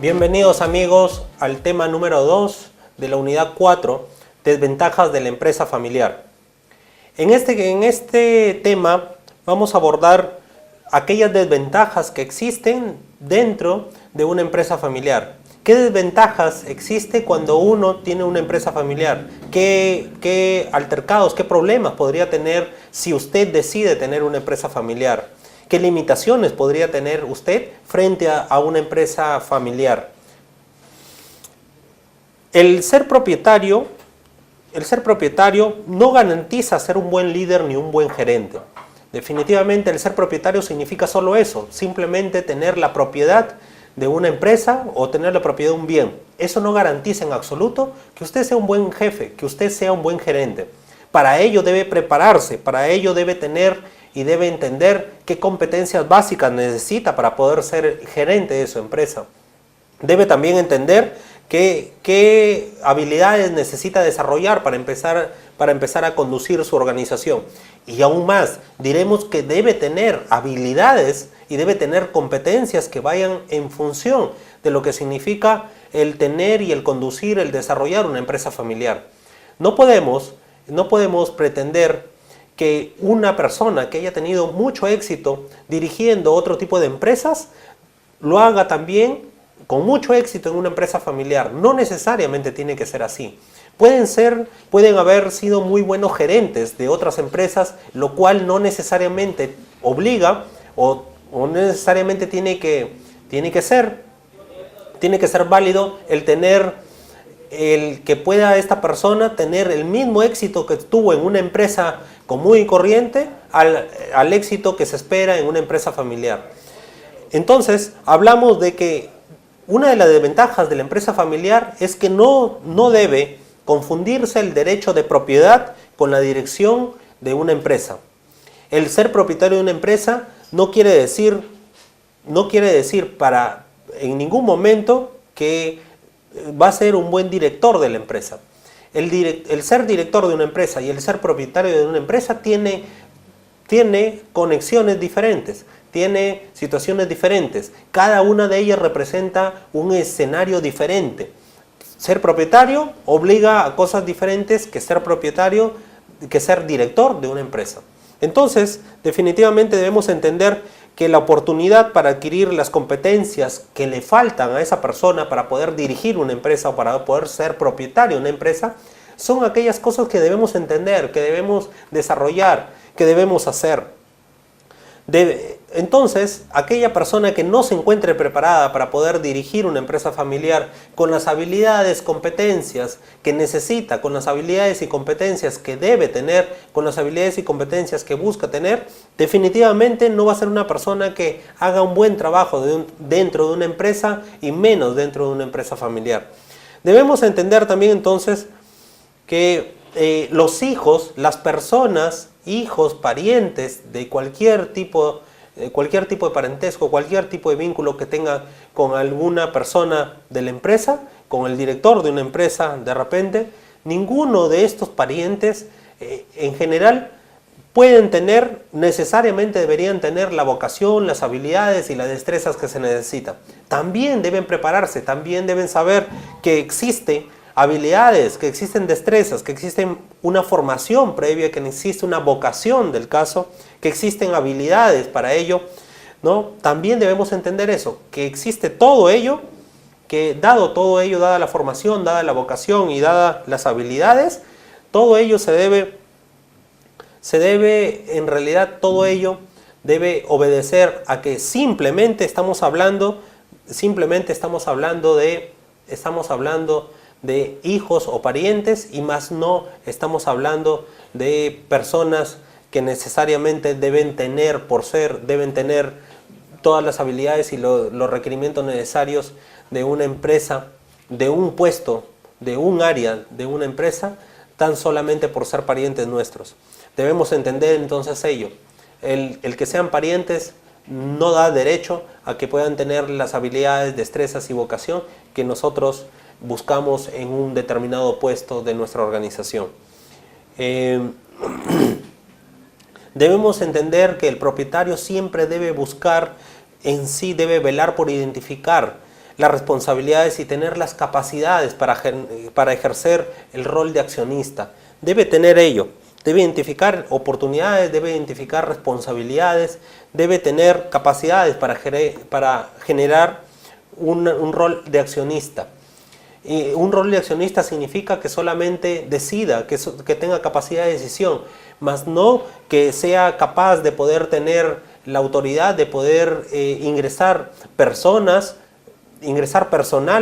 Bienvenidos amigos al tema número 2 de la unidad 4, desventajas de la empresa familiar. En este tema vamos a abordar aquellas desventajas que existen dentro de una empresa familiar. ¿Qué desventajas existe cuando uno tiene una empresa familiar? ¿Qué altercados, qué problemas podría tener si usted decide tener una empresa familiar? ¿Qué limitaciones podría tener usted frente a una empresa familiar? El ser propietario no garantiza ser un buen líder ni un buen gerente. Definitivamente el ser propietario significa solo eso, simplemente tener la propiedad de una empresa o tener la propiedad de un bien. Eso no garantiza en absoluto que usted sea un buen jefe, que usted sea un buen gerente. Para ello debe prepararse, para ello debe tener y debe entender qué competencias básicas necesita para poder ser gerente de su empresa. Debe también entender qué habilidades necesita desarrollar para empezar a conducir su organización. Y aún más, diremos que debe tener habilidades y debe tener competencias que vayan en función de lo que significa el tener y el conducir, el desarrollar una empresa familiar. No podemos pretender que una persona que haya tenido mucho éxito dirigiendo otro tipo de empresas lo haga también con mucho éxito en una empresa familiar. No necesariamente tiene que ser así. Pueden haber sido muy buenos gerentes de otras empresas, lo cual no necesariamente obliga o necesariamente tiene que ser válido el que pueda esta persona tener el mismo éxito que tuvo en una empresa común y corriente al éxito que se espera en una empresa familiar. Entonces, hablamos de que una de las desventajas de la empresa familiar es que no debe confundirse el derecho de propiedad con la dirección de una empresa. El ser propietario de una empresa no quiere decir en ningún momento que va a ser un buen director de la empresa. El ser director de una empresa y el ser propietario de una empresa tiene conexiones diferentes, tiene situaciones diferentes. Cada una de ellas representa un escenario diferente. Ser propietario obliga a cosas diferentes que ser director de una empresa. Entonces, definitivamente debemos entender que la oportunidad para adquirir las competencias que le faltan a esa persona para poder dirigir una empresa o para poder ser propietario de una empresa son aquellas cosas que debemos entender, que debemos desarrollar, que debemos hacer. Entonces, aquella persona que no se encuentre preparada para poder dirigir una empresa familiar con las habilidades, competencias que necesita, con las habilidades y competencias que debe tener, con las habilidades y competencias que busca tener, definitivamente no va a ser una persona que haga un buen trabajo dentro de una empresa y menos dentro de una empresa familiar. Debemos entender también entonces que los hijos, las personas, hijos, parientes de cualquier tipo de parentesco, cualquier tipo de vínculo que tenga con alguna persona de la empresa, con el director de una empresa de repente, ninguno de estos parientes en general necesariamente deberían tener la vocación, las habilidades y las destrezas que se necesitan. También deben prepararse, también deben saber que existe habilidades, que existen destrezas, que existen una formación previa, que existe una vocación del caso, que existen habilidades para ello, ¿no? También debemos entender eso, que existe todo ello, que dada la formación, dada la vocación y dadas las habilidades, todo ello en realidad todo ello debe obedecer a que simplemente estamos hablando de hijos o parientes y más no estamos hablando de personas que necesariamente deben tener todas las habilidades y los requerimientos necesarios de una empresa, de un puesto, de un área de una empresa, tan solamente por ser parientes nuestros. Debemos entender entonces ello. El que sean parientes no da derecho a que puedan tener las habilidades, destrezas y vocación que nosotros buscamos en un determinado puesto de nuestra organización. Debemos entender que el propietario siempre debe buscar en sí, debe velar por identificar las responsabilidades y tener las capacidades para ejercer el rol de accionista. Debe tener ello. Debe identificar oportunidades, debe identificar responsabilidades, debe tener capacidades para generar un rol de accionista. Y un rol de accionista significa que solamente decida, que tenga capacidad de decisión, más no que sea capaz de poder tener la autoridad de poder ingresar personal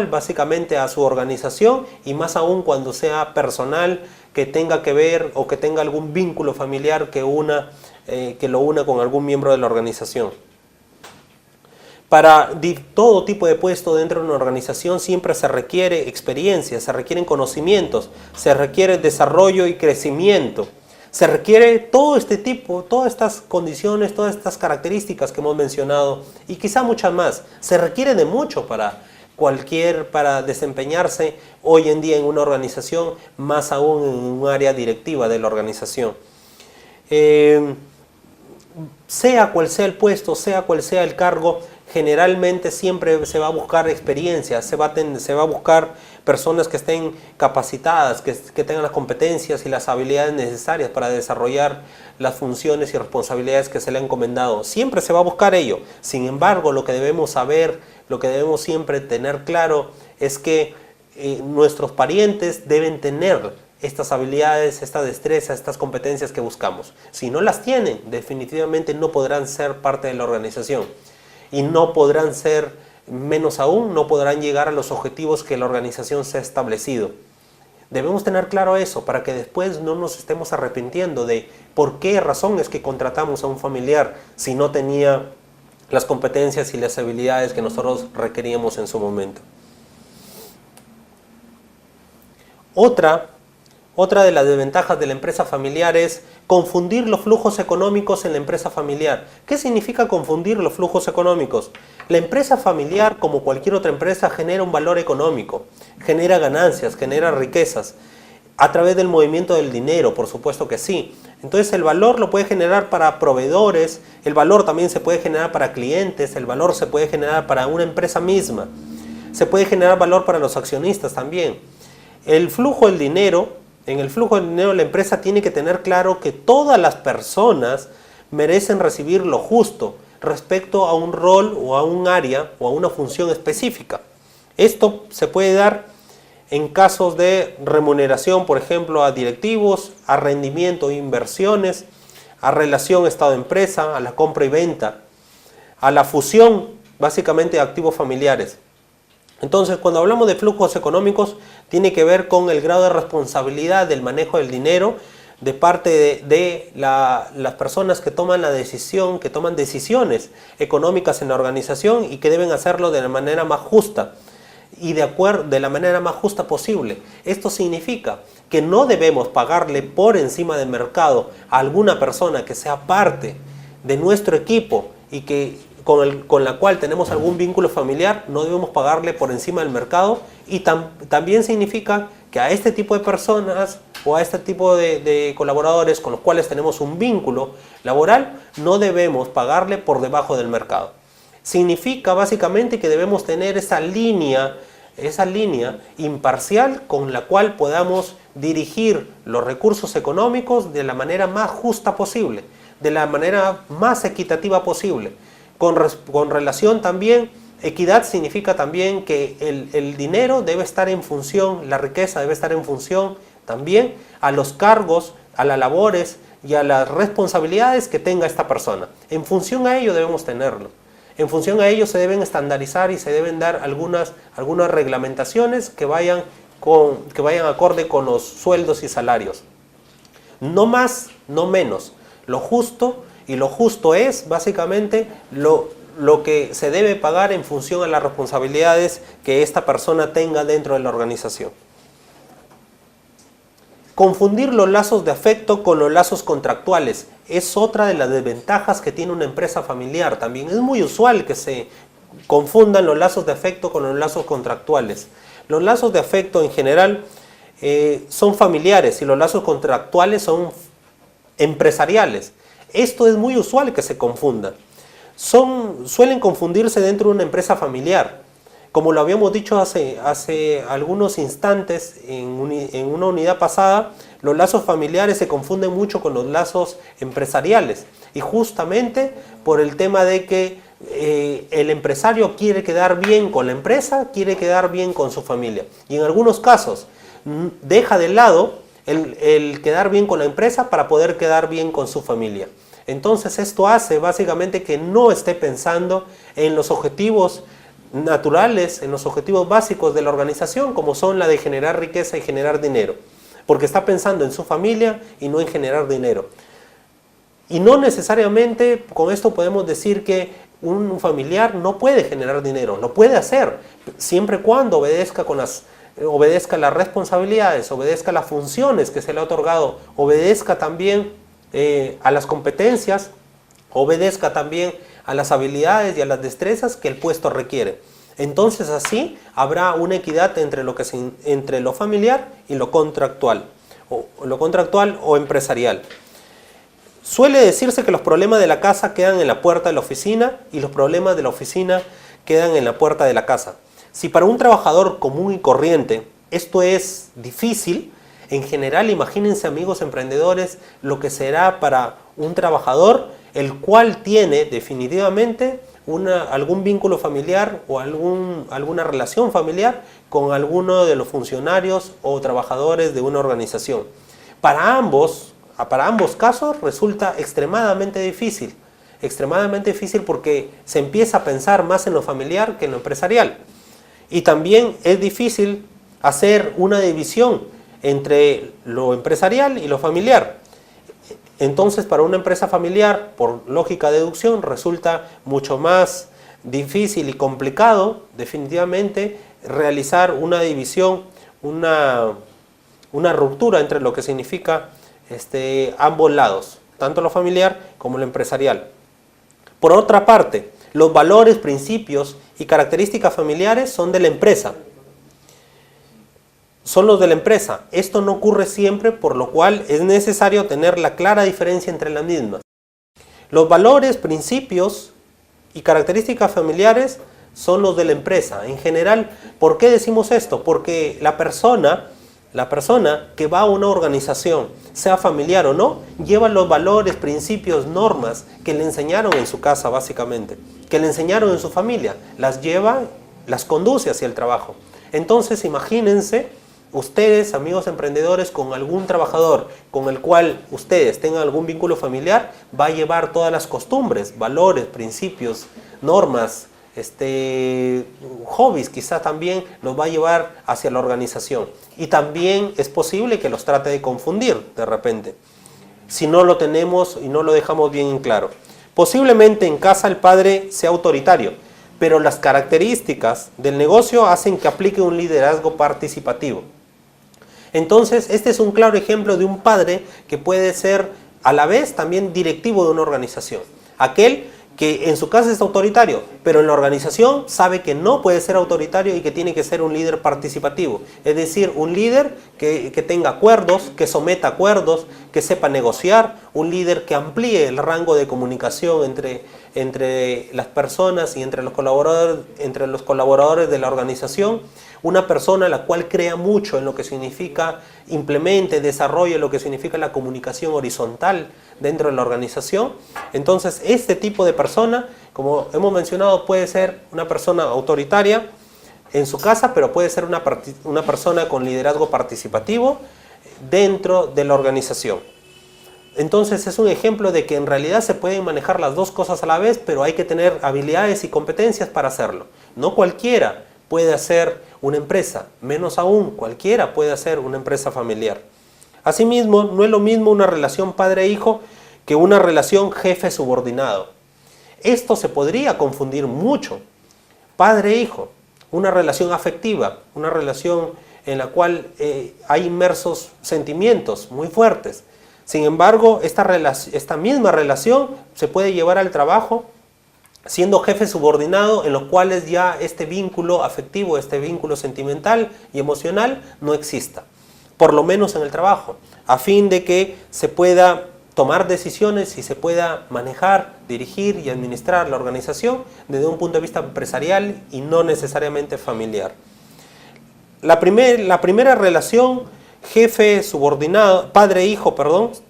básicamente a su organización, y más aún cuando sea personal que tenga que ver o que tenga algún vínculo familiar que lo una con algún miembro de la organización. Para todo tipo de puesto dentro de una organización siempre se requiere experiencia, se requieren conocimientos, se requiere desarrollo y crecimiento. Se requiere todo este tipo, todas estas condiciones, todas estas características que hemos mencionado y quizá muchas más. Se requiere de mucho para desempeñarse hoy en día en una organización, más aún en un área directiva de la organización. Sea cual sea el puesto, sea cual sea el cargo, generalmente siempre se va a buscar experiencia, se va a buscar personas que estén capacitadas, que tengan las competencias y las habilidades necesarias para desarrollar las funciones y responsabilidades que se le han encomendado. Siempre se va a buscar ello. Sin embargo, lo que debemos saber, lo que debemos siempre tener claro es que nuestros parientes deben tener estas habilidades, esta destreza, estas competencias que buscamos. Si no las tienen, definitivamente no podrán ser parte de la organización. Y no podrán ser, menos aún, no podrán llegar a los objetivos que la organización se ha establecido. Debemos tener claro eso para que después no nos estemos arrepintiendo de por qué razón es que contratamos a un familiar si no tenía las competencias y las habilidades que nosotros requeríamos en su momento. Otra de las desventajas de la empresa familiar es confundir los flujos económicos en la empresa familiar. ¿Qué significa confundir los flujos económicos? La empresa familiar, como cualquier otra empresa, genera un valor económico, genera ganancias, genera riquezas, a través del movimiento del dinero, por supuesto que sí. Entonces el valor lo puede generar para proveedores, el valor también se puede generar para clientes, el valor se puede generar para una empresa misma, se puede generar valor para los accionistas también. En el flujo del dinero la empresa tiene que tener claro que todas las personas merecen recibir lo justo respecto a un rol o a un área o a una función específica. Esto se puede dar en casos de remuneración, por ejemplo, a directivos, a rendimiento e inversiones, a relación Estado-empresa, a la compra y venta, a la fusión, básicamente, de activos familiares. Entonces, cuando hablamos de flujos económicos, tiene que ver con el grado de responsabilidad del manejo del dinero de parte de las personas que toman la decisión, que toman decisiones económicas en la organización y que deben hacerlo de la manera más justa y de la manera más justa posible. Esto significa que no debemos pagarle por encima del mercado a alguna persona que sea parte de nuestro equipo y que con la cual tenemos algún vínculo familiar. No debemos pagarle por encima del mercado, y también significa que a este tipo de personas o a este tipo de colaboradores con los cuales tenemos un vínculo laboral no debemos pagarle por debajo del mercado. Significa básicamente que debemos tener esa línea imparcial con la cual podamos dirigir los recursos económicos de la manera más justa posible, de la manera más equitativa posible. Con relación también, equidad significa también que el dinero debe estar en función, la riqueza debe estar en función también a los cargos, a las labores y a las responsabilidades que tenga esta persona. En función a ello debemos tenerlo. En función a ello se deben estandarizar y se deben dar algunas reglamentaciones que vayan acorde con los sueldos y salarios. No más, no menos. Lo justo. Y lo justo es básicamente lo que se debe pagar en función a las responsabilidades que esta persona tenga dentro de la organización. Confundir los lazos de afecto con los lazos contractuales es otra de las desventajas que tiene una empresa familiar. También es muy usual que se confundan los lazos de afecto con los lazos contractuales. Los lazos de afecto en general son familiares y los lazos contractuales son empresariales. Esto es muy usual que se confunda. Suelen confundirse dentro de una empresa familiar. Como lo habíamos dicho hace algunos instantes en una unidad pasada, los lazos familiares se confunden mucho con los lazos empresariales. Y justamente por el tema de que el empresario quiere quedar bien con la empresa, quiere quedar bien con su familia. Y en algunos casos deja de lado el quedar bien con la empresa para poder quedar bien con su familia. Entonces esto hace básicamente que no esté pensando en los objetivos naturales, en los objetivos básicos de la organización, como son la de generar riqueza y generar dinero, porque está pensando en su familia y no en generar dinero. Y no necesariamente con esto podemos decir que un familiar no puede generar dinero, lo puede hacer, siempre y cuando obedezca las responsabilidades, obedezca las funciones que se le ha otorgado, obedezca también a las competencias, obedezca también a las habilidades y a las destrezas que el puesto requiere. Entonces así habrá una equidad entre lo familiar y lo contractual o empresarial. Suele decirse que los problemas de la casa quedan en la puerta de la oficina y los problemas de la oficina quedan en la puerta de la casa. Si para un trabajador común y corriente esto es difícil, en general imagínense, amigos emprendedores, lo que será para un trabajador el cual tiene definitivamente algún vínculo familiar o alguna relación familiar con alguno de los funcionarios o trabajadores de una organización. Para ambos casos resulta extremadamente difícil porque se empieza a pensar más en lo familiar que en lo empresarial. Y también es difícil hacer una división entre lo empresarial y lo familiar. Entonces, para una empresa familiar, por lógica de deducción, resulta mucho más difícil y complicado, definitivamente, realizar una división, una ruptura entre lo que significa ambos lados, tanto lo familiar como lo empresarial. Por otra parte, los valores, principios y características familiares son de la empresa. Son los de la empresa. Esto no ocurre siempre, por lo cual es necesario tener la clara diferencia entre las mismas. Los valores, principios y características familiares son los de la empresa. En general, ¿por qué decimos esto? Porque la persona que va a una organización, sea familiar o no, lleva los valores, principios, normas que le enseñaron en su casa básicamente, que le enseñaron en su familia, las lleva, las conduce hacia el trabajo. Entonces imagínense ustedes, amigos emprendedores, con algún trabajador con el cual ustedes tengan algún vínculo familiar, va a llevar todas las costumbres, valores, principios, normas, hobbies, quizás también los va a llevar hacia la organización. Y también es posible que los trate de confundir de repente, si no lo tenemos y no lo dejamos bien en claro. Posiblemente en casa el padre sea autoritario, pero las características del negocio hacen que aplique un liderazgo participativo. Entonces, este es un claro ejemplo de un padre que puede ser a la vez también directivo de una organización. Aquel que en su casa es autoritario, pero en la organización sabe que no puede ser autoritario y que tiene que ser un líder participativo. Es decir, un líder que tenga acuerdos, que someta acuerdos, que sepa negociar, un líder que amplíe el rango de comunicación entre las personas y entre los colaboradores de la organización. Una persona la cual crea mucho en lo que significa, implemente, desarrolle lo que significa la comunicación horizontal dentro de la organización. Entonces, este tipo de persona, como hemos mencionado, puede ser una persona autoritaria en su casa, pero puede ser una persona con liderazgo participativo dentro de la organización. Entonces, es un ejemplo de que en realidad se pueden manejar las dos cosas a la vez, pero hay que tener habilidades y competencias para hacerlo. No cualquiera puede hacer una empresa, menos aún cualquiera puede hacer una empresa familiar. Asimismo, no es lo mismo una relación padre-hijo que una relación jefe-subordinado. Esto se podría confundir mucho. Padre-hijo, una relación afectiva, una relación en la cual hay inmersos sentimientos muy fuertes. Sin embargo, esta misma relación se puede llevar al trabajo siendo jefe subordinado, en los cuales ya este vínculo afectivo, este vínculo sentimental y emocional no exista, por lo menos en el trabajo, a fin de que se pueda tomar decisiones y se pueda manejar, dirigir y administrar la organización desde un punto de vista empresarial y no necesariamente familiar. La primera relación jefe-subordinado, padre-hijo,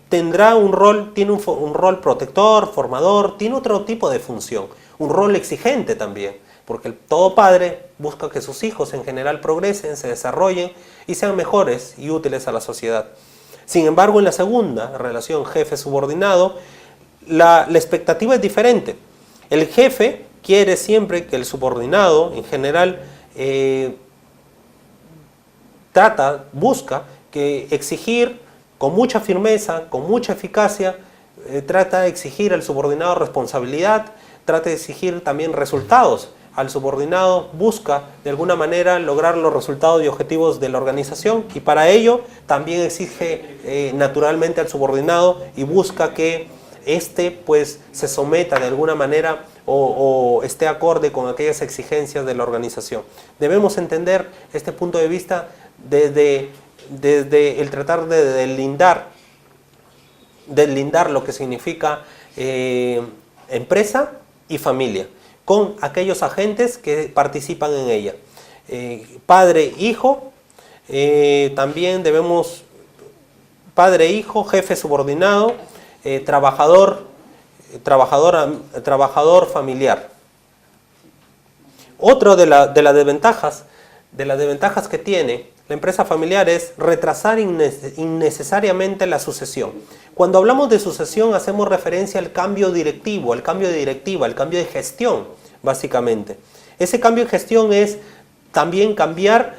tendrá un rol, tiene un rol protector, formador, tiene otro tipo de función, un rol exigente también, porque todo padre busca que sus hijos en general progresen, se desarrollen y sean mejores y útiles a la sociedad. Sin embargo, en la segunda relación jefe-subordinado, la expectativa es diferente. El jefe quiere siempre que el subordinado, en general, busca que exigir con mucha firmeza, con mucha eficacia, trata de exigir al subordinado responsabilidad, trata de exigir también resultados. Al subordinado busca de alguna manera lograr los resultados y objetivos de la organización y para ello también exige naturalmente al subordinado y busca que éste pues se someta de alguna manera o esté acorde con aquellas exigencias de la organización. Debemos entender este punto de vista desde el tratar de deslindar lo que significa empresa y familia con aquellos agentes que participan en ella. Padre, hijo, también debemos, padre, hijo, jefe subordinado, trabajador familiar. Otra de las desventajas que tiene la empresa familiar es retrasar innecesariamente la sucesión. Cuando hablamos de sucesión hacemos referencia al cambio directivo, al cambio de directiva, al cambio de gestión, básicamente. Ese cambio de gestión es también cambiar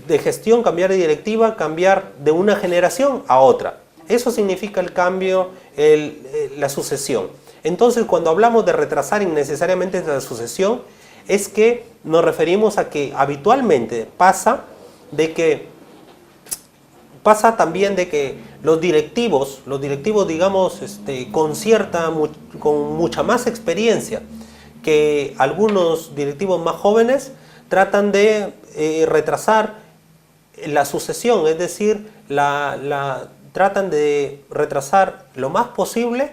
de gestión, cambiar de directiva, cambiar de una generación a otra. Eso significa el cambio, la sucesión. Entonces, cuando hablamos de retrasar innecesariamente la sucesión, es que nos referimos a que habitualmente pasa también de que los directivos digamos, con mucha más experiencia que algunos directivos más jóvenes, tratan de retrasar la sucesión, es decir, tratan de retrasar lo más posible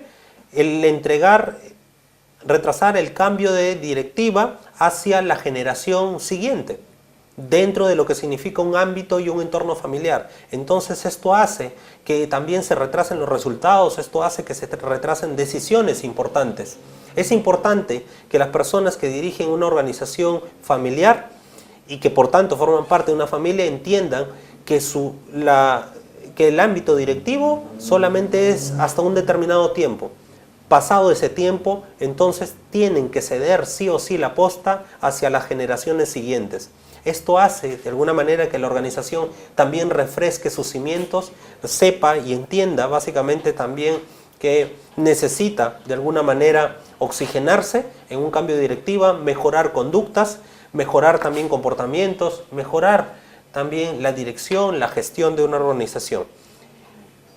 retrasar el cambio de directiva hacia la generación siguiente, dentro de lo que significa un ámbito y un entorno familiar. Entonces esto hace que también se retrasen los resultados, esto hace que se retrasen decisiones importantes. Es importante que las personas que dirigen una organización familiar y que por tanto forman parte de una familia entiendan que el ámbito directivo solamente es hasta un determinado tiempo. Pasado ese tiempo, entonces tienen que ceder sí o sí la posta hacia las generaciones siguientes. Esto hace de alguna manera que la organización también refresque sus cimientos, sepa y entienda básicamente también que necesita de alguna manera oxigenarse en un cambio de directiva, mejorar conductas, mejorar también comportamientos, mejorar también la dirección, la gestión de una organización.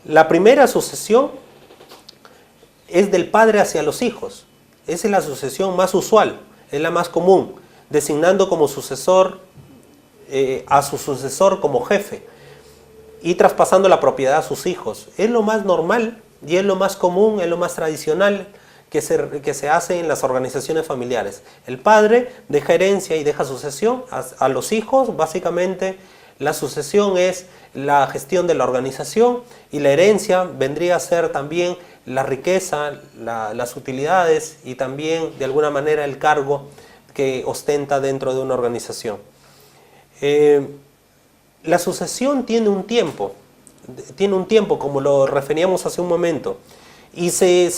La primera sucesión es del padre hacia los hijos. Esa es la sucesión más usual, es la más común, designando como sucesor a su sucesor como jefe y traspasando la propiedad a sus hijos. Es lo más normal y es lo más común, es lo más tradicional que se hace en las organizaciones familiares. El padre deja herencia y deja sucesión a los hijos. Básicamente la sucesión es la gestión de la organización y la herencia vendría a ser también la riqueza, las utilidades y también de alguna manera el cargo que ostenta dentro de una organización. La sucesión tiene un tiempo como lo referíamos hace un momento, y se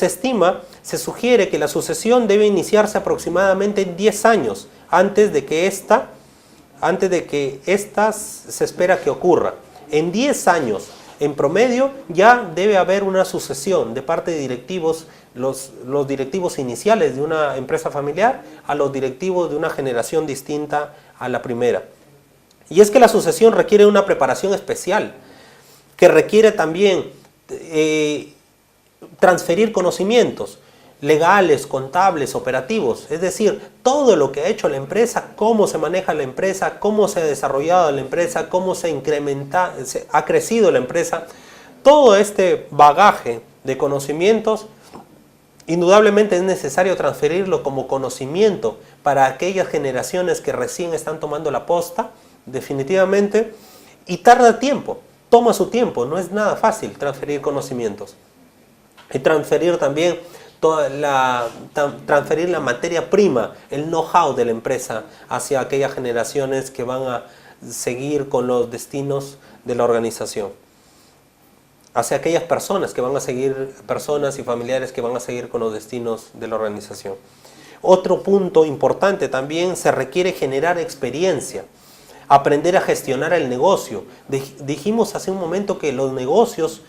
sugiere que la sucesión debe iniciarse aproximadamente en 10 años antes de que esta se espera que ocurra. En 10 años, en promedio, ya debe haber una sucesión de parte de directivos, los directivos iniciales de una empresa familiar a los directivos de una generación distinta a la primera. Y es que la sucesión requiere una preparación especial, que requiere también transferir conocimientos legales, contables, operativos, es decir, todo lo que ha hecho la empresa, cómo se maneja la empresa, cómo se ha desarrollado la empresa, cómo ha crecido la empresa. Todo este bagaje de conocimientos, indudablemente es necesario transferirlo como conocimiento para aquellas generaciones que recién están tomando la posta, definitivamente, y tarda tiempo, toma su tiempo, no es nada fácil transferir conocimientos. Y transferir también transferir la materia prima, el know-how de la empresa hacia aquellas generaciones que van a seguir con los destinos de la organización. Hacia aquellas personas que van a seguir, personas y familiares que van a seguir con los destinos de la organización. Otro punto importante también, se requiere generar experiencia, aprender a gestionar el negocio. Dijimos hace un momento que los negocios,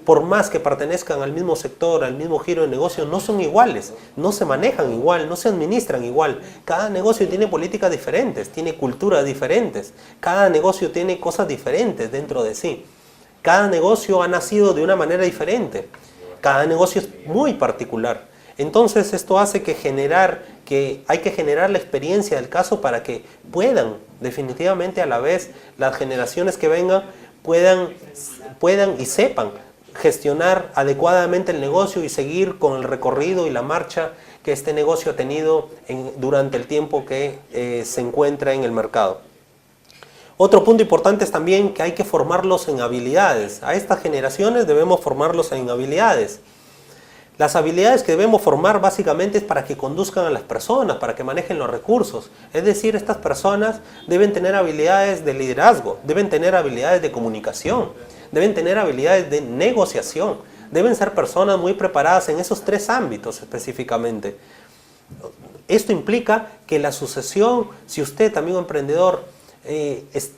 por más que pertenezcan al mismo sector, al mismo giro de negocio, no son iguales, no se manejan igual, no se administran igual. Cada negocio tiene políticas diferentes, tiene culturas diferentes, cada negocio tiene cosas diferentes dentro de sí. Cada negocio ha nacido de una manera diferente, cada negocio es muy particular. Entonces esto hace que hay que generar la experiencia del caso para que puedan, definitivamente a la vez, las generaciones que vengan puedan y sepan gestionar adecuadamente el negocio y seguir con el recorrido y la marcha que este negocio ha tenido durante el tiempo que se encuentra en el mercado. Otro punto importante es también que hay que formarlos en habilidades. A estas generaciones debemos formarlos en habilidades. Las habilidades que debemos formar básicamente es para que conduzcan a las personas, para que manejen los recursos. Es decir, estas personas deben tener habilidades de liderazgo, deben tener habilidades de comunicación, deben tener habilidades de negociación, deben ser personas muy preparadas en esos 3 ámbitos específicamente. Esto implica que la sucesión, si usted, amigo emprendedor,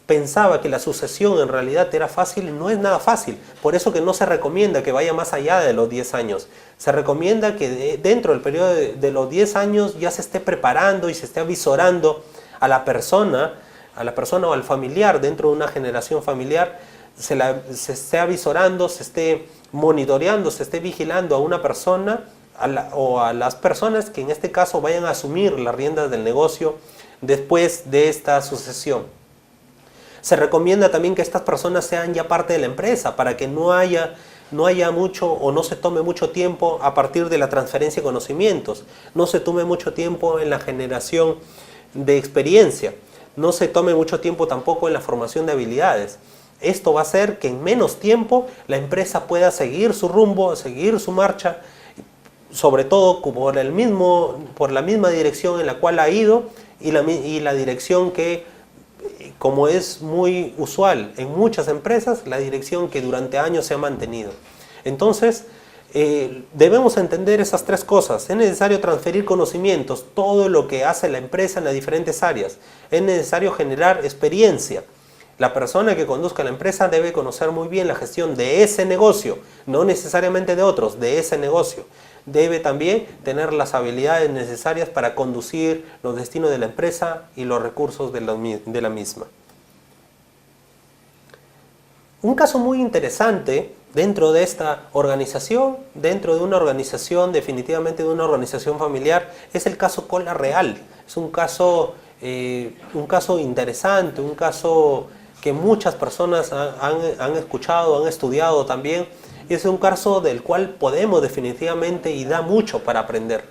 pensaba que la sucesión en realidad era fácil, no es nada fácil. Por eso que no se recomienda que vaya más allá de los 10 años. Se recomienda que dentro del periodo de los 10 años ya se esté preparando y se esté avisorando a la persona o al familiar dentro de una generación familiar, se esté avisorando, se esté monitoreando, se esté vigilando a una persona o a las personas que en este caso vayan a asumir las riendas del negocio después de esta sucesión. Se recomienda también que estas personas sean ya parte de la empresa para que no haya mucho o no se tome mucho tiempo a partir de la transferencia de conocimientos, no se tome mucho tiempo en la generación de experiencia, no se tome mucho tiempo tampoco en la formación de habilidades. Esto va a hacer que en menos tiempo la empresa pueda seguir su rumbo, seguir su marcha, sobre todo por la misma dirección en la cual ha ido y la dirección que, como es muy usual en muchas empresas, la dirección que durante años se ha mantenido. Entonces, debemos entender esas 3 cosas. Es necesario transferir conocimientos, todo lo que hace la empresa en las diferentes áreas. Es necesario generar experiencia. La persona que conduzca la empresa debe conocer muy bien la gestión de ese negocio, no necesariamente de otros, de ese negocio. Debe también tener las habilidades necesarias para conducir los destinos de la empresa y los recursos de la misma. Un caso muy interesante dentro de esta organización, dentro de una organización, definitivamente de una organización familiar, es el caso Cola Real. Es un caso interesante, un caso que muchas personas han escuchado, han estudiado también. Y es un caso del cual podemos definitivamente y da mucho para aprender.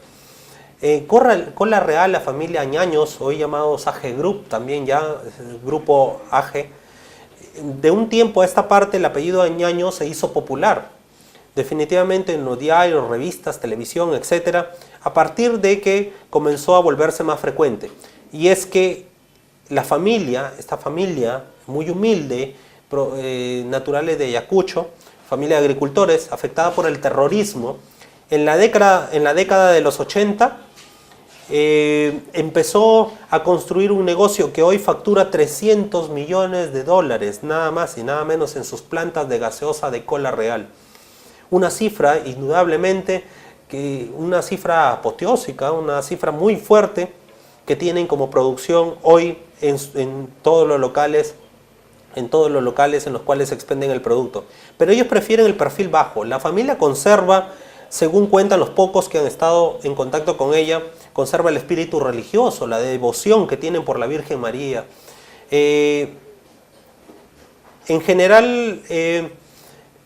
Cola Real, la familia Añaños, hoy llamados AG Group, también ya grupo AG, de un tiempo a esta parte el apellido Añaños se hizo popular. Definitivamente en los diarios, revistas, televisión, etc. A partir de que comenzó a volverse más frecuente. Y es que esta familia muy humilde, naturales de Ayacucho, familia de agricultores afectada por el terrorismo, en la década de los 80 empezó a construir un negocio que hoy factura 300 millones de dólares, nada más y nada menos, en sus plantas de gaseosa de Cola Real. Una cifra, indudablemente, una cifra apoteósica, una cifra muy fuerte que tienen como producción hoy en todos los locales en los cuales se expenden el producto. Pero ellos prefieren el perfil bajo. La familia conserva, según cuentan los pocos que han estado en contacto con ella, conserva el espíritu religioso, la devoción que tienen por la Virgen María. En general,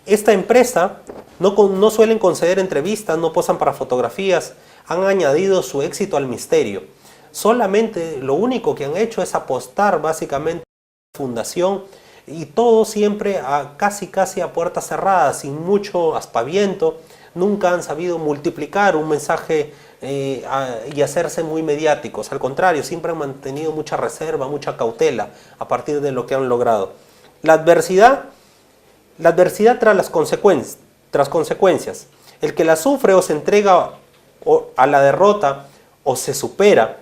Esta empresa no suelen conceder entrevistas, no posan para fotografías, han añadido su éxito al misterio. Solamente lo único que han hecho es apostar básicamente a la fundación, y todo siempre casi a puertas cerradas, sin mucho aspaviento. Nunca han sabido multiplicar un mensaje y hacerse muy mediáticos. Al contrario, siempre han mantenido mucha reserva, mucha cautela a partir de lo que han logrado. La adversidad tras las consecuencias. El que la sufre o se entrega a la derrota o se supera,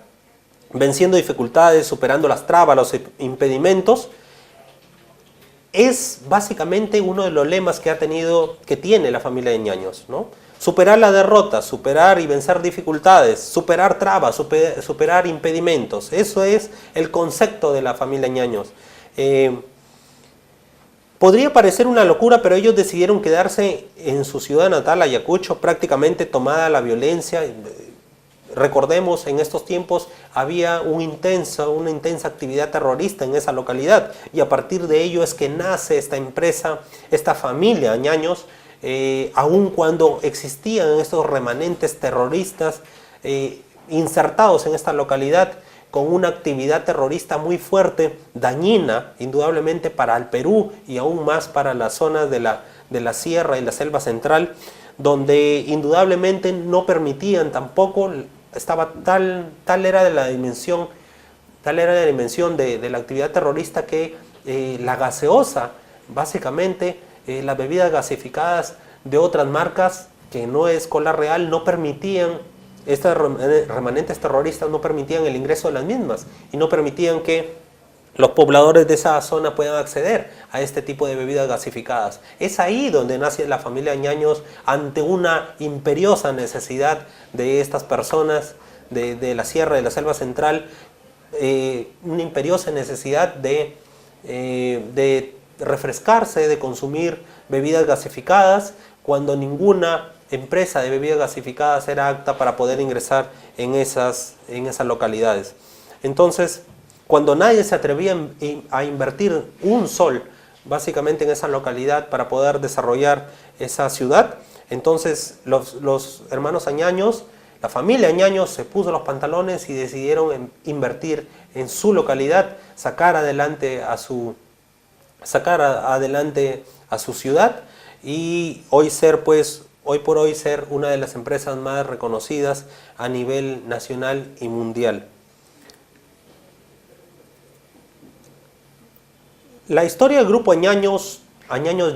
venciendo dificultades, superando las trabas, los impedimentos, es básicamente uno de los lemas que tiene la familia de Ñaños, ¿no? Superar la derrota, superar y vencer dificultades, superar trabas, superar impedimentos. Eso es el concepto de la familia Ñaños. Podría parecer una locura, pero ellos decidieron quedarse en su ciudad natal, Ayacucho, prácticamente tomada la violencia. Recordemos, en estos tiempos había una intensa actividad terrorista en esa localidad, y a partir de ello es que nace esta empresa, esta familia Ñaños, aun cuando existían estos remanentes terroristas insertados en esta localidad, con una actividad terrorista muy fuerte, dañina indudablemente para el Perú y aún más para las zonas de la sierra y la selva central, donde indudablemente no permitían tampoco, tal era la dimensión de la actividad terrorista, que la gaseosa, básicamente las bebidas gasificadas de otras marcas que no es Cola Real, no permitían, estas remanentes terroristas no permitían el ingreso de las mismas, y no permitían que los pobladores de esa zona puedan acceder a este tipo de bebidas gasificadas. Es ahí donde nace la familia Ñaños, ante una imperiosa necesidad de estas personas de la sierra, de la selva central, una imperiosa necesidad de refrescarse, de consumir bebidas gasificadas, cuando ninguna empresa de bebidas gasificadas era apta para poder ingresar en esas localidades. Entonces, cuando nadie se atrevía a invertir un sol básicamente en esa localidad para poder desarrollar esa ciudad, entonces los hermanos Añaños, la familia Añaños, se puso los pantalones y decidieron invertir en su localidad, sacar adelante a su ciudad, y hoy por hoy ser una de las empresas más reconocidas a nivel nacional y mundial. La historia del grupo Añaños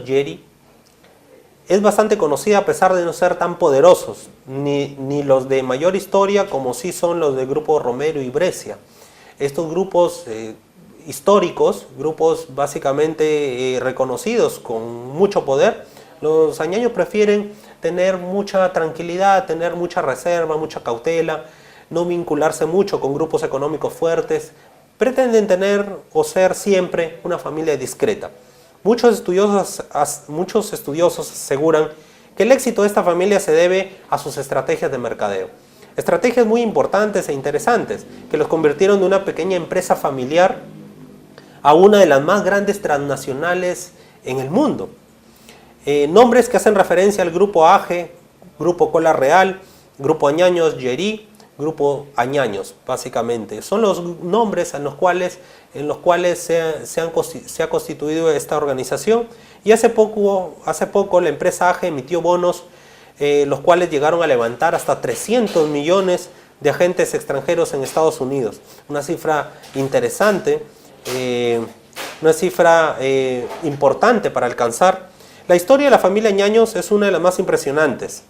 Yeri, es bastante conocida, a pesar de no ser tan poderosos, ni los de mayor historia como sí son los del grupo Romero y Brescia. Estos grupos históricos, grupos básicamente reconocidos con mucho poder, los Añaños prefieren tener mucha tranquilidad, tener mucha reserva, mucha cautela, no vincularse mucho con grupos económicos fuertes. Pretenden tener o ser siempre una familia discreta. Muchos estudiosos aseguran que el éxito de esta familia se debe a sus estrategias de mercadeo. Estrategias muy importantes e interesantes, que los convirtieron de una pequeña empresa familiar a una de las más grandes transnacionales en el mundo. Nombres que hacen referencia al grupo AGE, grupo Cola Real, grupo Añaños Yeri, grupo Añaños, básicamente. Son los nombres en los cuales se ha constituido esta organización, y hace poco la empresa AGE emitió bonos, los cuales llegaron a levantar hasta 300 millones de agentes extranjeros en Estados Unidos. Una cifra interesante, una cifra importante para alcanzar. La historia de la familia Ñaños es una de las más impresionantes.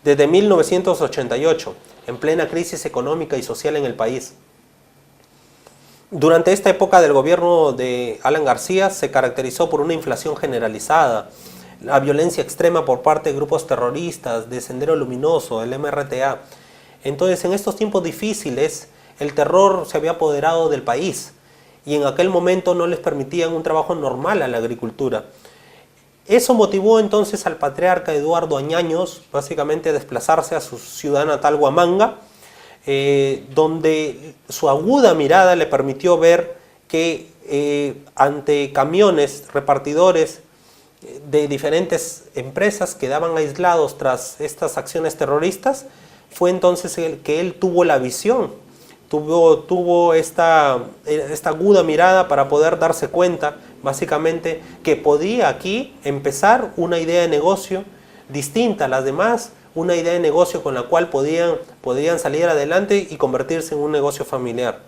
Desde 1988, en plena crisis económica y social en el país. Durante esta época del gobierno de Alan García se caracterizó por una inflación generalizada, la violencia extrema por parte de grupos terroristas, de Sendero Luminoso, el MRTA. Entonces, en estos tiempos difíciles, el terror se había apoderado del país, y en aquel momento no les permitían un trabajo normal a la agricultura. Eso motivó entonces al patriarca Eduardo Añaños básicamente a desplazarse a su ciudad natal, Huamanga, donde su aguda mirada le permitió ver que ante camiones repartidores de diferentes empresas quedaban aislados tras estas acciones terroristas. Fue entonces que él tuvo la visión, tuvo esta aguda mirada para poder darse cuenta, básicamente, que podía aquí empezar una idea de negocio distinta a las demás, una idea de negocio con la cual podían salir adelante y convertirse en un negocio familiar.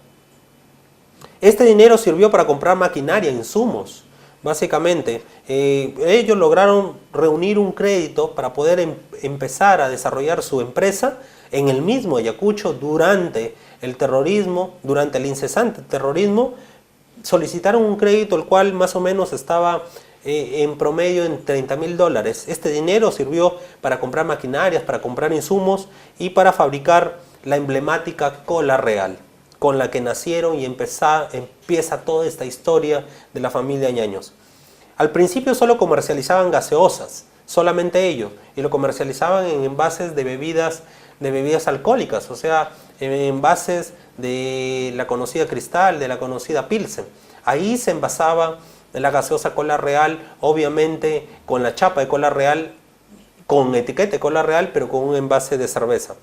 Este dinero sirvió para comprar maquinaria, insumos. Básicamente, ellos lograron reunir un crédito para poder empezar a desarrollar su empresa en el mismo Ayacucho durante el terrorismo, durante el incesante terrorismo. Solicitaron un crédito el cual más o menos estaba en promedio en $30.000. Este dinero sirvió para comprar maquinarias, para comprar insumos y para fabricar la emblemática Cola Real, con la que nacieron y empieza toda esta historia de la familia Ñaños. Al principio solo comercializaban gaseosas, solamente ellos, y lo comercializaban en envases de bebidas alcohólicas, o sea, en envases de la conocida Cristal, de la conocida Pilsen. Ahí se envasaba la gaseosa Cola Real, obviamente con la chapa de Cola Real, con etiqueta de Cola Real, pero con un envase de cerveza.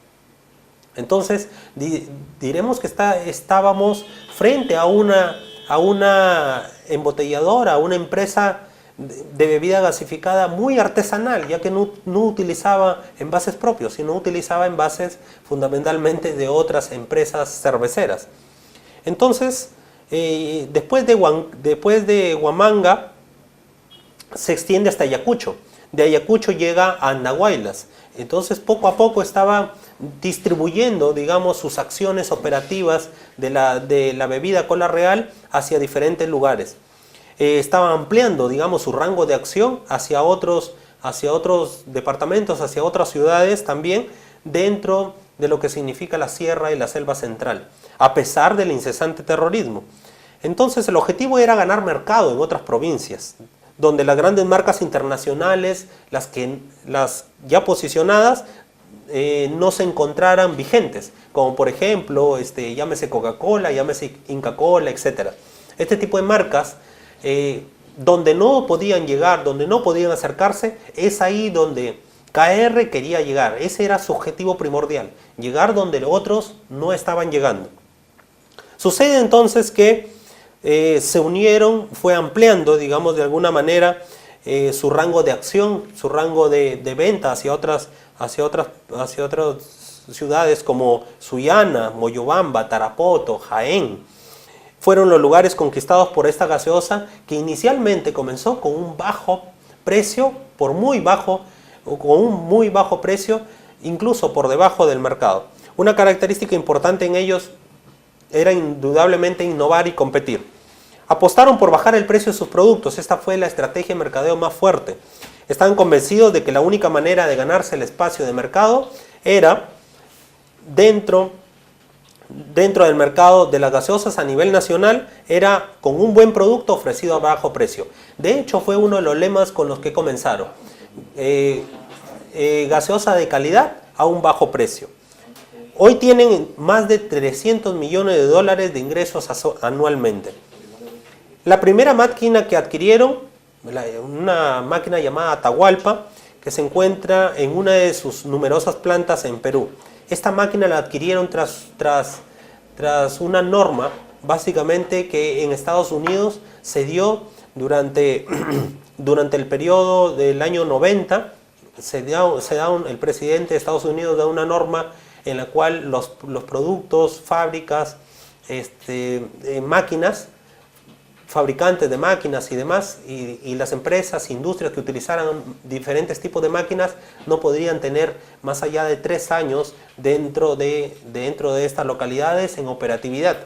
Entonces, diremos que estábamos frente a una embotelladora, a una empresa de bebida gasificada muy artesanal, ya que no utilizaba envases propios, sino utilizaba envases fundamentalmente de otras empresas cerveceras. Entonces, después de Huamanga, se extiende hasta Ayacucho. De Ayacucho llega a Andahuaylas. Entonces, poco a poco estaba distribuyendo, digamos, sus acciones operativas de la bebida Cola Real hacia diferentes lugares. Estaba ampliando, digamos, su rango de acción hacia otros departamentos, hacia otras ciudades también, dentro de lo que significa la Sierra y la Selva Central, a pesar del incesante terrorismo. Entonces, el objetivo era ganar mercado en otras provincias, donde las grandes marcas internacionales, las ya posicionadas, no se encontraran vigentes, como por ejemplo, llámese Coca-Cola, llámese Inca Kola, etc. Este tipo de marcas, donde no podían llegar, donde no podían acercarse, es ahí donde KR quería llegar. Ese era su objetivo primordial, llegar donde otros no estaban llegando. Sucede entonces que se unieron, fue ampliando, digamos, de alguna manera su rango de acción, su rango de venta hacia otras ciudades como Sullana, Moyobamba, Tarapoto, Jaén. Fueron los lugares conquistados por esta gaseosa, que inicialmente comenzó con un bajo precio, con un muy bajo precio, incluso por debajo del mercado. Una característica importante en ellos era indudablemente innovar y competir. Apostaron por bajar el precio de sus productos. Esta fue la estrategia de mercadeo más fuerte. Estaban convencidos de que la única manera de ganarse el espacio de mercado era dentro del mercado de las gaseosas a nivel nacional, era con un buen producto ofrecido a bajo precio. De hecho, fue uno de los lemas con los que comenzaron. Gaseosa de calidad a un bajo precio. Hoy tienen más de $300 millones de ingresos anualmente. La primera máquina que adquirieron, una máquina llamada Atahualpa, que se encuentra en una de sus numerosas plantas en Perú. Esta máquina la adquirieron tras una norma, básicamente, que en Estados Unidos se dio durante el periodo del año 90. El presidente de Estados Unidos da una norma en la cual los productos, fábricas, máquinas, fabricantes de máquinas y demás, y las empresas, industrias que utilizaran diferentes tipos de máquinas, no podrían tener más allá de 3 años dentro de estas localidades en operatividad.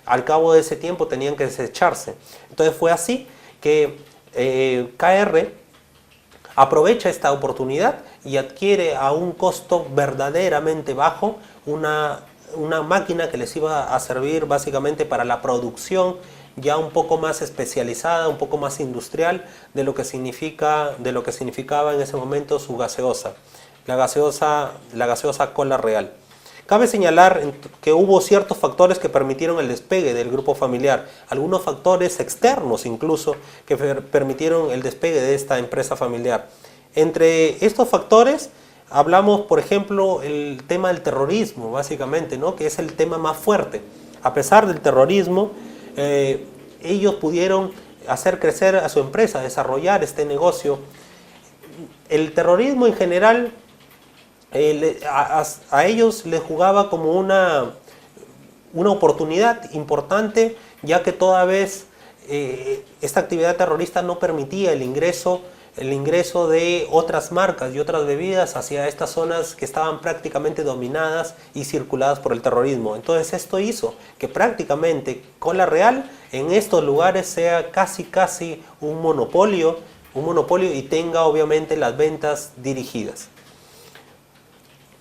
Al cabo de ese tiempo tenían que desecharse. Entonces fue así que KR aprovecha esta oportunidad y adquiere a un costo verdaderamente bajo una máquina que les iba a servir básicamente para la producción ya un poco más especializada, un poco más industrial de lo que significaba en ese momento su gaseosa, la gaseosa Cola Real. Cabe señalar que hubo ciertos factores que permitieron el despegue del grupo familiar, algunos factores externos incluso que permitieron el despegue de esta empresa familiar. Entre estos factores hablamos, por ejemplo, el tema del terrorismo, básicamente, ¿no? Que es el tema más fuerte. A pesar del terrorismo, ellos pudieron hacer crecer a su empresa, desarrollar este negocio. El terrorismo en general a ellos les jugaba como una oportunidad importante, ya que toda vez esta actividad terrorista no permitía el ingreso de otras marcas y otras bebidas hacia estas zonas que estaban prácticamente dominadas y circuladas por el terrorismo. Entonces esto hizo que prácticamente Cola Real en estos lugares sea casi un monopolio y tenga obviamente las ventas dirigidas.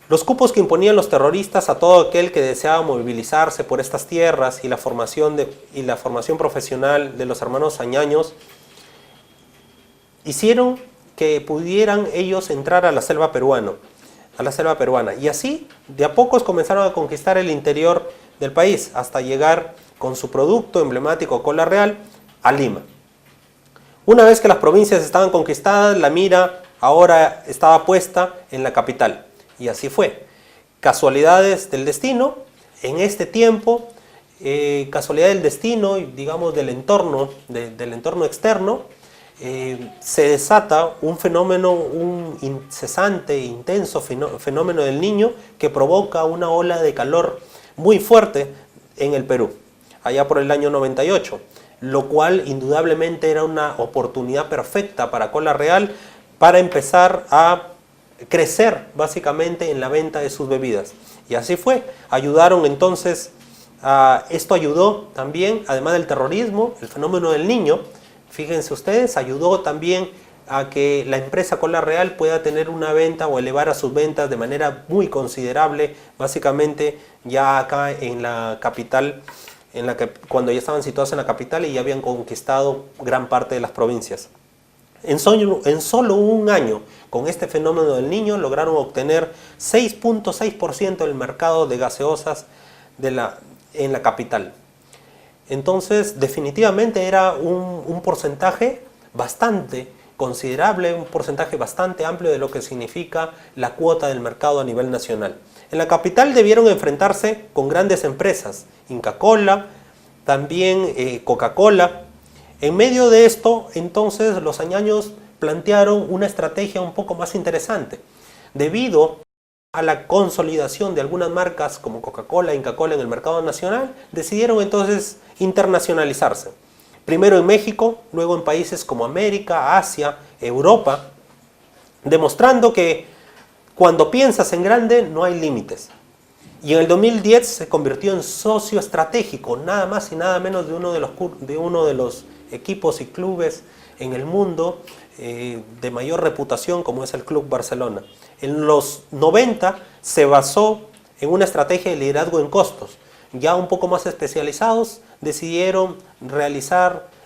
Los cupos que imponían los terroristas a todo aquel que deseaba movilizarse por estas tierras y la formación profesional de los hermanos Añaños hicieron que pudieran ellos entrar a la selva peruana. Y así, de a pocos comenzaron a conquistar el interior del país, hasta llegar con su producto emblemático Cola Real a Lima. Una vez que las provincias estaban conquistadas, la mira ahora estaba puesta en la capital. Y así fue. Casualidades del destino, en este tiempo, casualidad del destino, digamos del entorno externo, se desata un incesante, intenso fenómeno del Niño que provoca una ola de calor muy fuerte en el Perú, allá por el año 98, lo cual indudablemente era una oportunidad perfecta para Cola Real para empezar a crecer básicamente en la venta de sus bebidas. Y así fue. Esto ayudó también, además del terrorismo, el fenómeno del Niño, fíjense ustedes, ayudó también a que la empresa Cola Real pueda tener una venta o elevar a sus ventas de manera muy considerable, básicamente ya acá en la capital, cuando ya estaban situados en la capital y ya habían conquistado gran parte de las provincias. En solo un año, con este fenómeno del Niño, lograron obtener 6.6% del mercado de gaseosas en la capital. Entonces, definitivamente era un porcentaje bastante considerable, un porcentaje bastante amplio de lo que significa la cuota del mercado a nivel nacional. En la capital debieron enfrentarse con grandes empresas, Inca Kola, también Coca-Cola. En medio de esto, entonces, los añaños plantearon una estrategia un poco más interesante. Debido a la consolidación de algunas marcas como Coca-Cola e Inca Kola en el mercado nacional, decidieron entonces internacionalizarse. Primero en México, luego en países como América, Asia, Europa, demostrando que cuando piensas en grande no hay límites. Y en el 2010 se convirtió en socio estratégico, nada más y nada menos de uno de los equipos y clubes en el mundo de mayor reputación, como es el Club Barcelona. En los 90 se basó en una estrategia de liderazgo en costos. Ya un poco más especializados, decidieron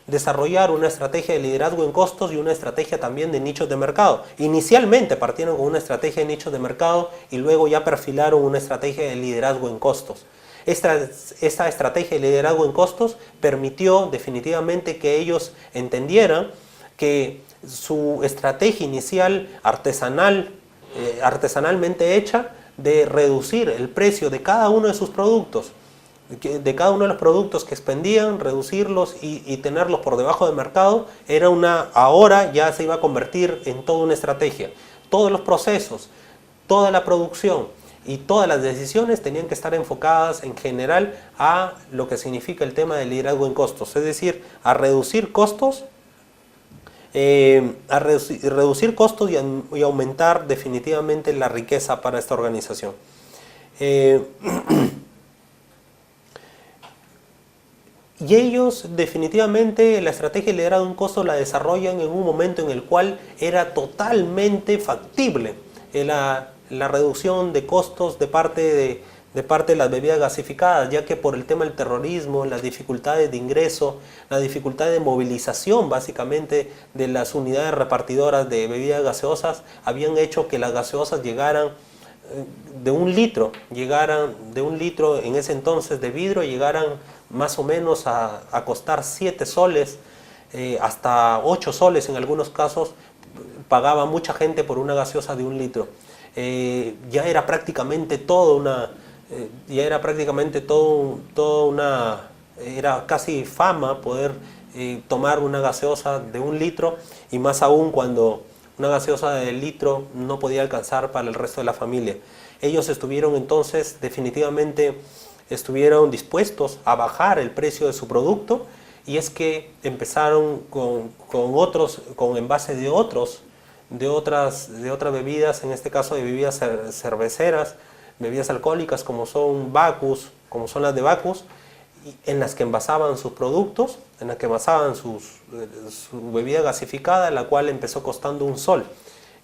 desarrollar una estrategia de liderazgo en costos y una estrategia también de nichos de mercado. Inicialmente partieron con una estrategia de nichos de mercado y luego ya perfilaron una estrategia de liderazgo en costos. Esta estrategia de liderazgo en costos permitió definitivamente que ellos entendieran que su estrategia inicial artesanalmente hecha de reducir el precio de cada uno de sus productos, de cada uno de los productos que expendían, reducirlos y tenerlos por debajo del mercado, ahora ya se iba a convertir en toda una estrategia. Todos los procesos, toda la producción y todas las decisiones tenían que estar enfocadas en general a lo que significa el tema del liderazgo en costos, es decir, a reducir costos, y aumentar definitivamente la riqueza para esta organización. Y ellos definitivamente la estrategia de liderazgo en costos la desarrollan en un momento en el cual era totalmente factible la reducción de costos de parte de las bebidas gasificadas, ya que por el tema del terrorismo, las dificultades de ingreso, la dificultad de movilización básicamente de las unidades repartidoras de bebidas gaseosas habían hecho que las gaseosas llegaran de un litro, en ese entonces de vidrio, llegaran más o menos a costar 7 soles, hasta 8 soles en algunos casos, pagaba mucha gente por una gaseosa de un litro. Ya era prácticamente era casi fama poder tomar una gaseosa de un litro, y más aún cuando una gaseosa de litro no podía alcanzar para el resto de la familia. Ellos definitivamente estuvieron dispuestos a bajar el precio de su producto, y es que empezaron con envase de otras bebidas, en este caso de bebidas cerveceras, bebidas alcohólicas como son las de Bacus, en las que envasaban sus productos, en las que envasaban su bebida gasificada, la cual empezó costando un sol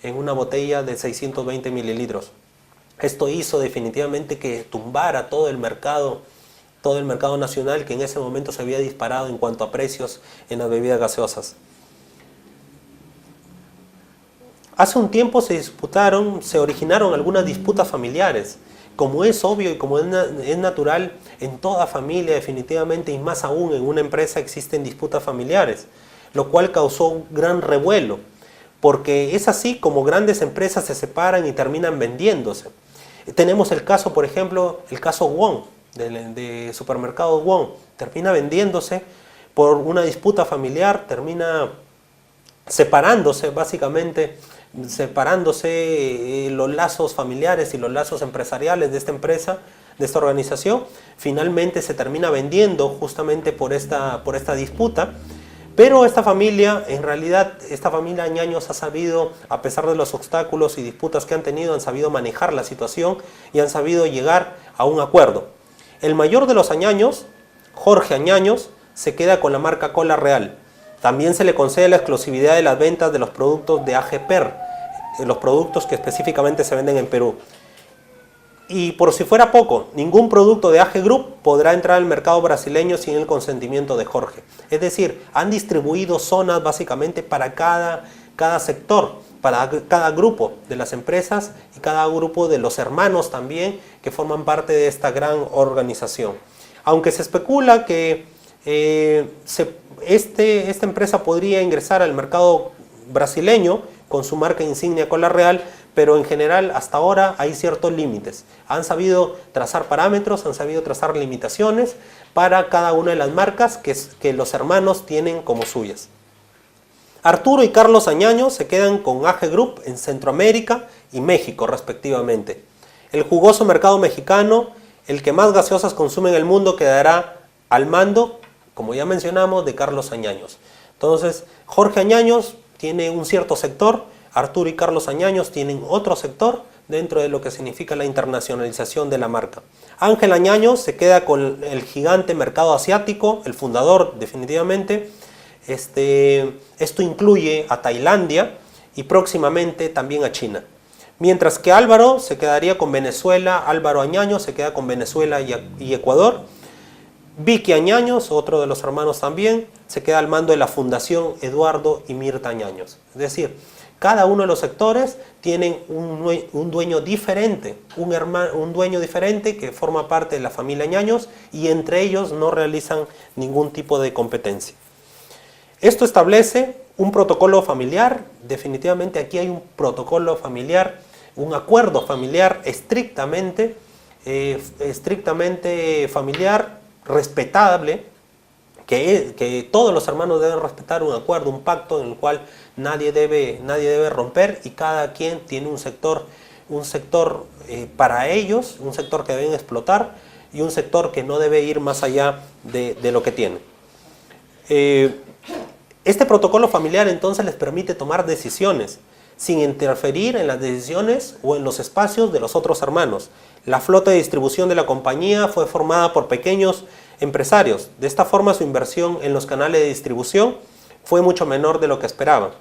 en una botella de 620 mililitros. Esto hizo definitivamente que tumbara todo el mercado nacional, que en ese momento se había disparado en cuanto a precios en las bebidas gaseosas. Hace un tiempo se originaron algunas disputas familiares. Como es obvio y como es natural, en toda familia definitivamente, y más aún en una empresa, existen disputas familiares, lo cual causó un gran revuelo, porque es así como grandes empresas se separan y terminan vendiéndose. Tenemos el caso, por ejemplo, el caso Wong, de supermercado Wong, termina vendiéndose por una disputa familiar, termina separándose los lazos familiares y los lazos empresariales de esta empresa, de esta organización. Finalmente se termina vendiendo justamente por esta disputa, pero esta familia Añaños ha sabido, a pesar de los obstáculos y disputas que han tenido, han sabido manejar la situación y han sabido llegar a un acuerdo. El mayor de los Añaños, Jorge Añaños, se queda con la marca Cola Real. También se le concede la exclusividad de las ventas de los productos de AGPER, los productos que específicamente se venden en Perú. Y por si fuera poco, ningún producto de AG Group podrá entrar al mercado brasileño sin el consentimiento de Jorge. Es decir, han distribuido zonas básicamente para cada sector, para cada grupo de las empresas y cada grupo de los hermanos también que forman parte de esta gran organización. Aunque se especula que esta empresa podría ingresar al mercado brasileño con su marca insignia Cola Real, pero en general hasta ahora hay ciertos límites. Han sabido trazar parámetros, han sabido trazar limitaciones para cada una de las marcas que los hermanos tienen como suyas. Arturo y Carlos Añaños se quedan con AG Group en Centroamérica y México respectivamente. El jugoso mercado mexicano, el que más gaseosas consume en el mundo, quedará al mando, como ya mencionamos, de Carlos Añaños. Entonces, Jorge Añaños tiene un cierto sector, Arturo y Carlos Añaños tienen otro sector dentro de lo que significa la internacionalización de la marca. Ángel Añaños se queda con el gigante mercado asiático, el fundador definitivamente. Esto incluye a Tailandia y próximamente también a China. Mientras que Álvaro se quedaría con Venezuela, Álvaro Añaños se queda con Venezuela y Ecuador. Vicky Añaños, otro de los hermanos también, se queda al mando de la Fundación Eduardo y Mirta Añaños. Es decir, cada uno de los sectores tienen un dueño diferente, un dueño diferente que forma parte de la familia Añaños, y entre ellos no realizan ningún tipo de competencia. Esto establece un protocolo familiar. Definitivamente aquí hay un protocolo familiar, un acuerdo familiar estrictamente familiar, respetable, que todos los hermanos deben respetar, un acuerdo, un pacto en el cual nadie debe romper, y cada quien tiene un sector para ellos, un sector que deben explotar y un sector que no debe ir más allá de lo que tiene. Este protocolo familiar entonces les permite tomar decisiones sin interferir en las decisiones o en los espacios de los otros hermanos. La flota de distribución de la compañía fue formada por pequeños empresarios. De esta forma, su inversión en los canales de distribución fue mucho menor de lo que esperaban.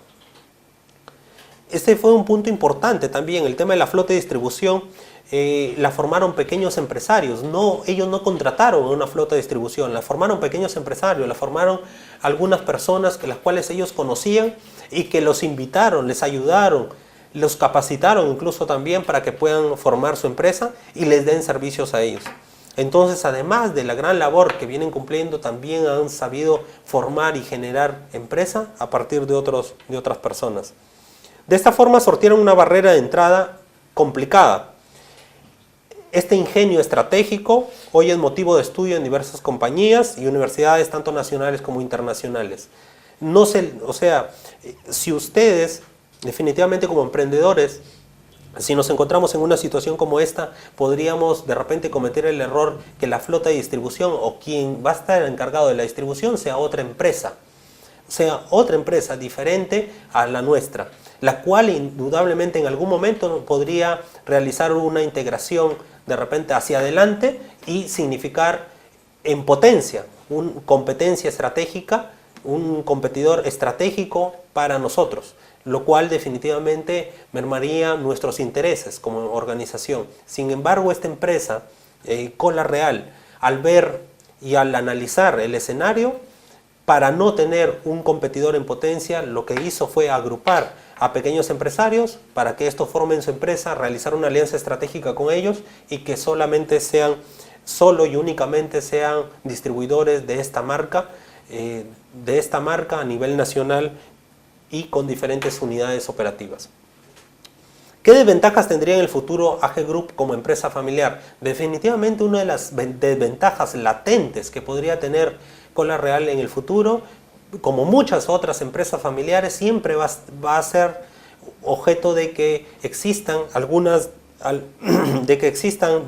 Este fue un punto importante también. El tema de la flota de distribución la formaron pequeños empresarios. Ellos no contrataron una flota de distribución, la formaron pequeños empresarios, la formaron algunas personas las cuales ellos conocían y que los invitaron, les ayudaron, los capacitaron incluso también para que puedan formar su empresa y les den servicios a ellos. Entonces, además de la gran labor que vienen cumpliendo, también han sabido formar y generar empresa a partir de otras personas. De esta forma sortieron una barrera de entrada complicada. Este ingenio estratégico hoy es motivo de estudio en diversas compañías y universidades, tanto nacionales como internacionales. Si ustedes, definitivamente como emprendedores, si nos encontramos en una situación como esta, podríamos de repente cometer el error que la flota de distribución o quien va a estar encargado de la distribución sea otra empresa diferente a la nuestra, la cual indudablemente en algún momento podría realizar una integración de repente hacia adelante y significar en potencia, una competencia estratégica, un competidor estratégico para nosotros, lo cual definitivamente mermaría nuestros intereses como organización. Sin embargo, esta empresa, Cola Real, al ver y al analizar el escenario, para no tener un competidor en potencia, lo que hizo fue agrupar a pequeños empresarios para que estos formen su empresa, realizar una alianza estratégica con ellos y que solo y únicamente sean distribuidores de esta marca a nivel nacional y con diferentes unidades operativas. ¿Qué desventajas tendría en el futuro AG Group como empresa familiar? Definitivamente una de las desventajas latentes que podría tener Cola Real en el futuro, como muchas otras empresas familiares, siempre va a ser objeto de que existan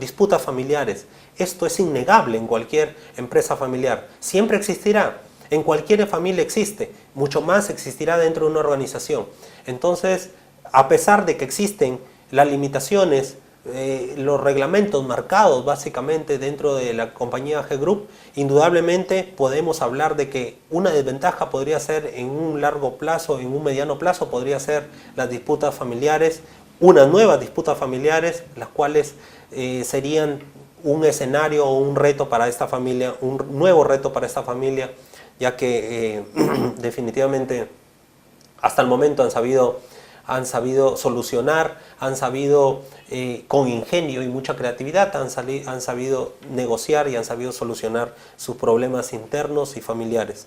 disputas familiares. Esto es innegable en cualquier empresa familiar. Siempre existirá. En cualquier familia existe. Mucho más existirá dentro de una organización. Entonces, a pesar de que existen las limitaciones, los reglamentos marcados básicamente dentro de la compañía AG Group, indudablemente podemos hablar de que una desventaja podría ser en un largo plazo, en un mediano plazo, podría ser las disputas familiares, unas nuevas disputas familiares, las cuales serían un escenario o un reto para esta familia, un nuevo reto para esta familia, ya que definitivamente hasta el momento han sabido solucionar, han sabido con ingenio y mucha creatividad, han sabido negociar y han sabido solucionar sus problemas internos y familiares.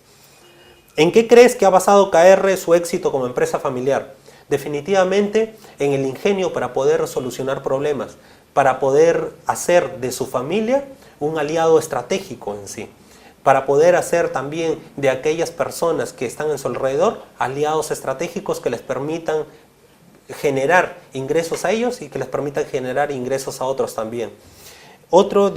¿En qué crees que ha basado KR su éxito como empresa familiar? Definitivamente en el ingenio para poder solucionar problemas, para poder hacer de su familia un aliado estratégico en sí, para poder hacer también de aquellas personas que están en su alrededor aliados estratégicos que les permitan generar ingresos a ellos y que les permitan generar ingresos a otros también. Otro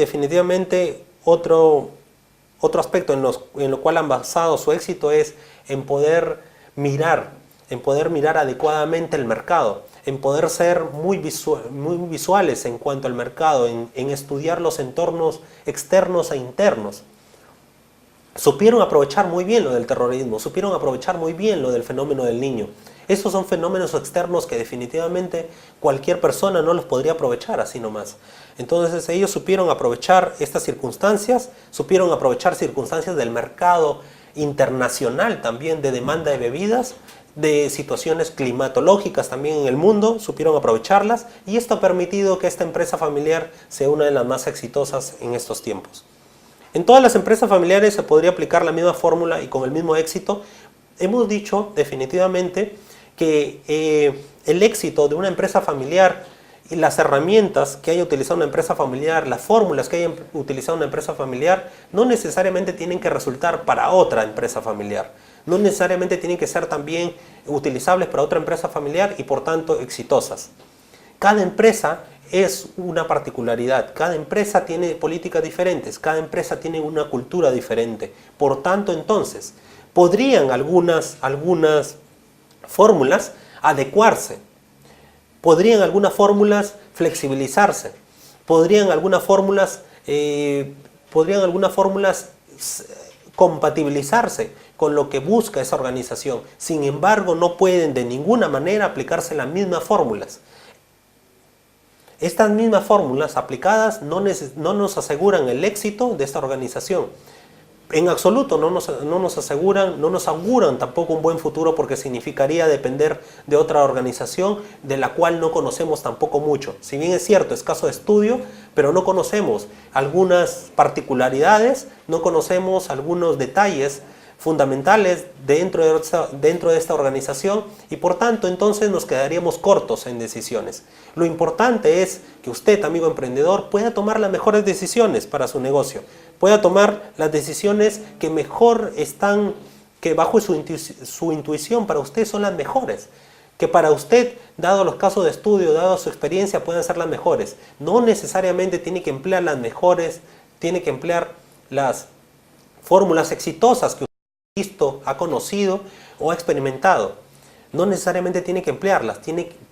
aspecto en lo cual han basado su éxito es en poder mirar adecuadamente el mercado, en poder ser muy visuales en cuanto al mercado, en estudiar los entornos externos e internos. Supieron aprovechar muy bien lo del terrorismo, supieron aprovechar muy bien lo del fenómeno del niño. Esos son fenómenos externos que definitivamente cualquier persona no los podría aprovechar así nomás. Entonces ellos supieron aprovechar estas circunstancias, supieron aprovechar circunstancias del mercado internacional también de demanda de bebidas, de situaciones climatológicas también en el mundo, supieron aprovecharlas y esto ha permitido que esta empresa familiar sea una de las más exitosas en estos tiempos. En todas las empresas familiares se podría aplicar la misma fórmula y con el mismo éxito. Hemos dicho definitivamente que el éxito de una empresa familiar y las herramientas que haya utilizado una empresa familiar, las fórmulas que haya utilizado una empresa familiar, no necesariamente tienen que resultar para otra empresa familiar. No necesariamente tienen que ser también utilizables para otra empresa familiar y por tanto exitosas. Cada empresa es una particularidad, cada empresa tiene políticas diferentes, cada empresa tiene una cultura diferente. Por tanto, entonces, podrían algunas fórmulas adecuarse, podrían algunas fórmulas flexibilizarse, podrían algunas fórmulas compatibilizarse con lo que busca esa organización. Sin embargo, no pueden de ninguna manera aplicarse las mismas fórmulas. Estas mismas fórmulas aplicadas no nos aseguran el éxito de esta organización. En absoluto no nos aseguran, no nos auguran tampoco un buen futuro, porque significaría depender de otra organización de la cual no conocemos tampoco mucho. Si bien es cierto, es caso de estudio, pero no conocemos algunas particularidades, no conocemos algunos detalles fundamentales dentro de esta organización, y por tanto entonces nos quedaríamos cortos en decisiones. Lo importante es que usted, amigo emprendedor, pueda tomar las mejores decisiones para su negocio, pueda tomar las decisiones que mejor están, que bajo su intuición para usted son las mejores, que para usted, dado los casos de estudio, dado su experiencia, puedan ser las mejores. No necesariamente tiene que emplear las mejores, tiene que emplear las fórmulas exitosas que visto, ha conocido o ha experimentado. No necesariamente tiene que emplearlas,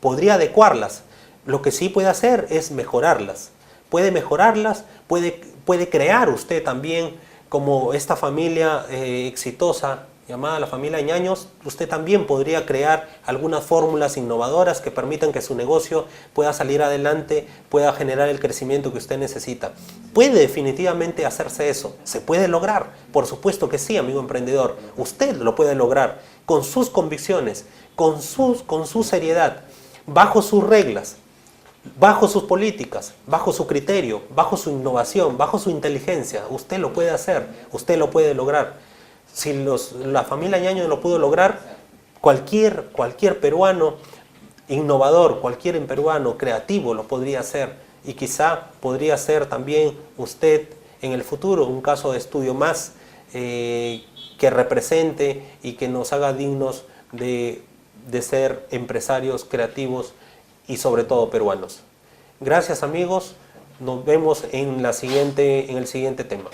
podría adecuarlas. Lo que sí puede hacer es mejorarlas. Puede mejorarlas, puede crear usted también, como esta familia exitosa llamada la familia Ñaños. Usted también podría crear algunas fórmulas innovadoras que permitan que su negocio pueda salir adelante, pueda generar el crecimiento que usted necesita. Puede definitivamente hacerse eso. ¿Se puede lograr? Por supuesto que sí, amigo emprendedor. Usted lo puede lograr con sus convicciones, con su seriedad, bajo sus reglas, bajo sus políticas, bajo su criterio, bajo su innovación, bajo su inteligencia. Usted lo puede hacer, usted lo puede lograr. Si la familia Ñaño lo pudo lograr, cualquier peruano innovador, cualquier peruano creativo lo podría hacer, y quizá podría ser también usted en el futuro un caso de estudio más que represente y que nos haga dignos de ser empresarios creativos y sobre todo peruanos. Gracias, amigos, nos vemos en el siguiente tema.